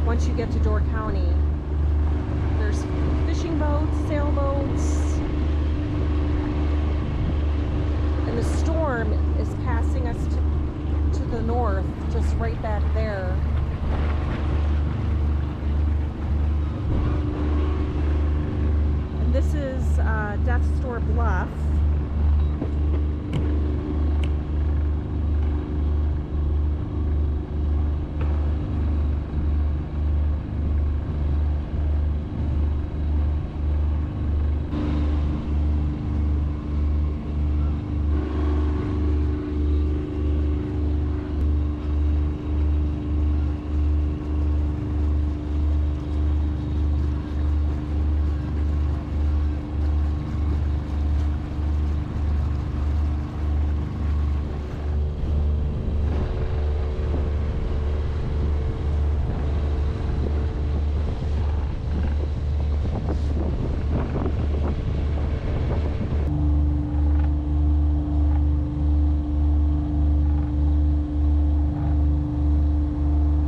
once you get to Door County. There's fishing boats, sailboats, and the storm is passing us to the north, just right back there. And this is Death Store Bluff.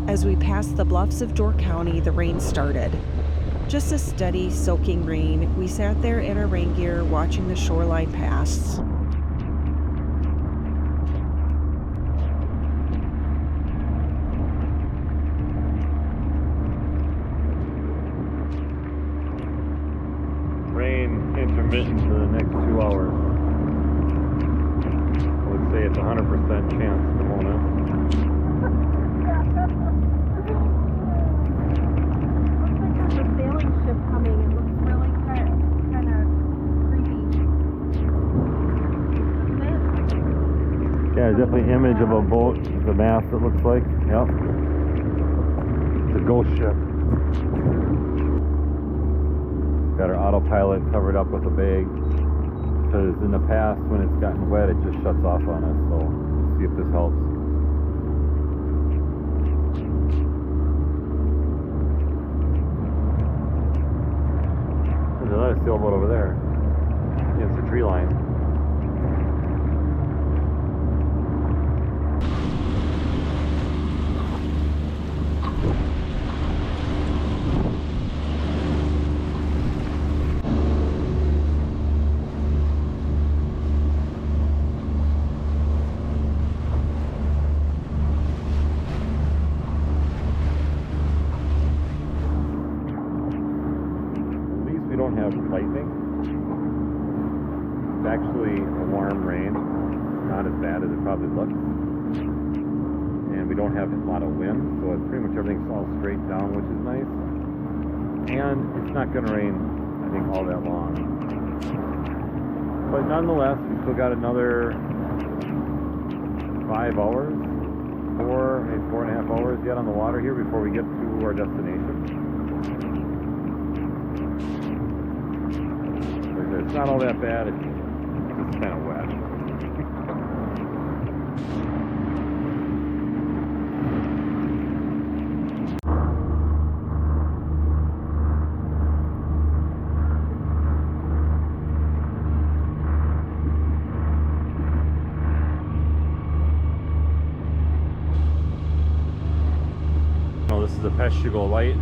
As we passed the bluffs of Door County, the rain started. Just a steady, soaking rain. We sat there in our rain gear, watching the shoreline pass. Rain intermittent for the next 2 hours. I would say it's 100% chance, Pomona. Yeah, definitely an image of a boat, the mast it looks like. Yep. It's a ghost ship. Got our autopilot covered up with a bag. Because in the past, when it's gotten wet, it just shuts off on us. So, let's see if this helps. There's another sailboat over there. Yeah, it's a tree line. Have lightning. It's actually a warm rain. It's not as bad as it probably looks. And we don't have a lot of wind, so it's pretty much everything's all straight down, which is nice. And it's not going to rain, I think, all that long. But nonetheless, we still got another 5 hours, 4.5 hours yet on the water here before we get to our destination. It's not all that bad, it's just kind of wet. Oh, this is a Pescigo light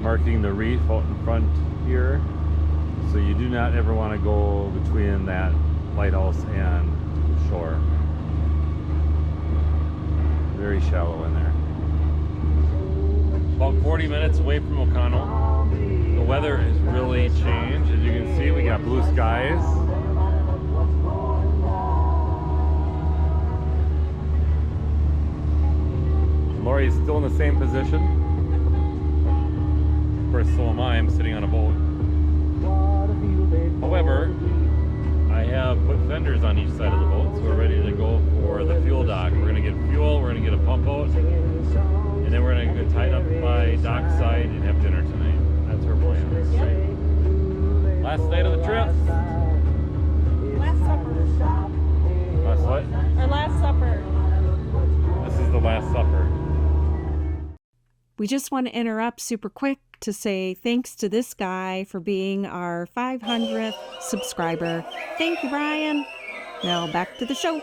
marking the reef out in front here. So you do not ever want to go between that lighthouse and the shore. Very shallow in there. About 40 minutes away from Ocano. The weather has really changed. As you can see, we got blue skies. Lori's still in the same position. Of course, so am I. I'm sitting on a boat. However, I have put fenders on each side of the boat, so we're ready to go for the fuel dock. We're going to get fuel, we're going to get a pump out, and then we're going to get tied up by dockside and have dinner tonight. That's our plan. Last night of the trip. Last supper. Last what? Our last supper. This is the last supper. We just want to interrupt super quick to say thanks to this guy for being our 500th subscriber. Thank you, Brian. Now back to the show.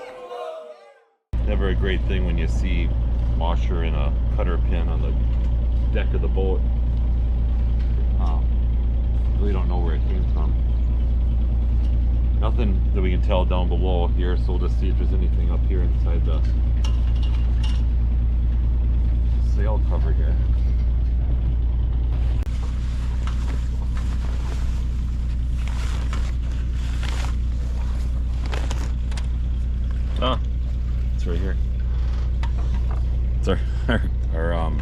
Never a great thing when you see washer in a cutter pin on the deck of the boat. Really don't know where it came from. Nothing that we can tell down below here, so we'll just see if there's anything up here inside the sail cover here. Oh, it's right here. It's our oh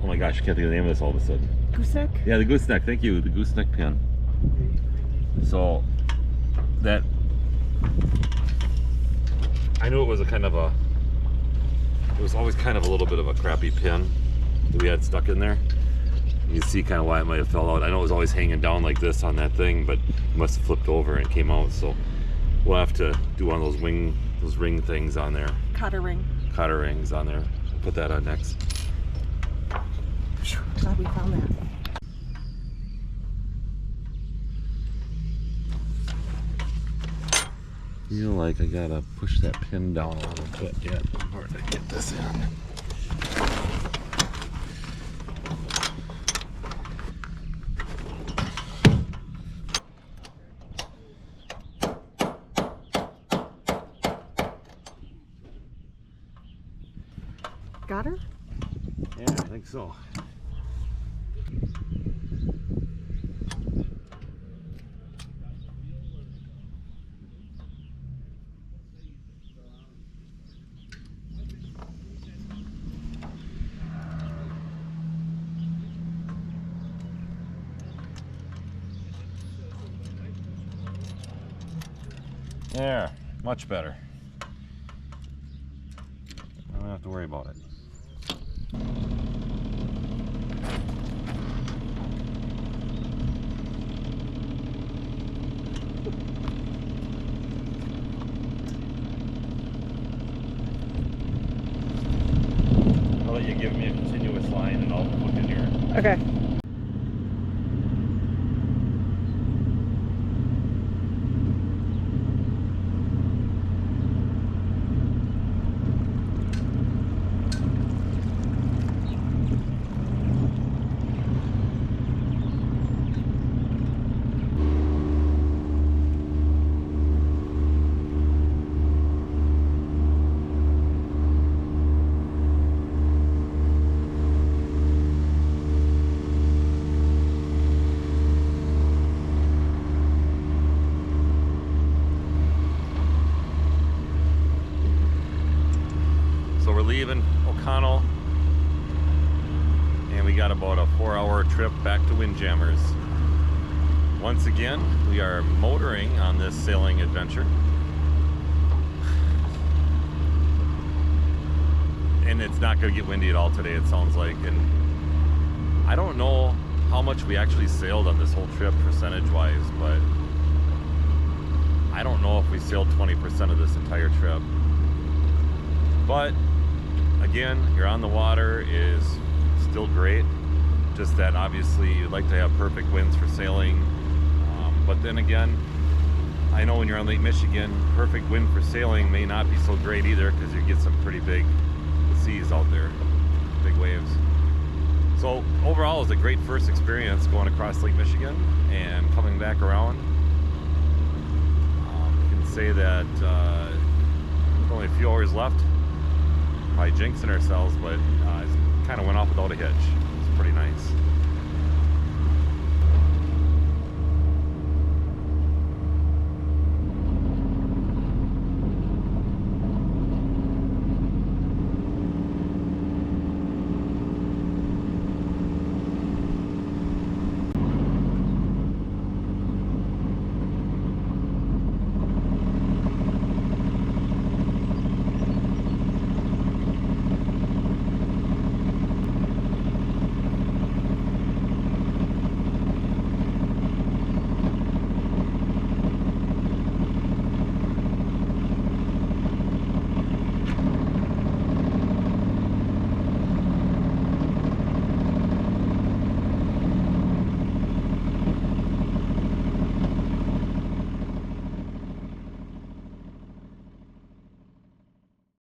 my gosh, I can't think of the name of this all of a sudden. Gooseneck? Yeah, the gooseneck, thank you, the gooseneck pin. So, that, I knew it was a kind of a, it was always kind of a little bit of a crappy pin that we had stuck in there. You can see kind of why it might have fell out. I know it was always hanging down like this on that thing, but it must have flipped over and came out, so we'll have to do one of those ring things on there. Cotter ring. Cotter rings on there. We'll put that on next. Glad we found that. Feel like I gotta push that pin down a little bit yet in order to get this in. Got her? Yeah, I think so. There, much better. I don't have to worry about it. I'll let you give me a continuous line and I'll look in here. Okay. Leaving O'Connell, and we got about a 4-hour trip back to Windjammers. Once again, we are motoring on this sailing adventure, and it's not going to get windy at all today, it sounds like. And I don't know how much we actually sailed on this whole trip percentage wise, but I don't know if we sailed 20% of this entire trip. But again, you're on the water is still great. Just that obviously you'd like to have perfect winds for sailing. But then again, I know when you're on Lake Michigan, perfect wind for sailing may not be so great either, because you get some pretty big seas out there, big waves. So overall, it was a great first experience going across Lake Michigan and coming back around. I can say that there's only a few hours left. Probably jinxing ourselves, but it kind of went off without a hitch. It's pretty nice.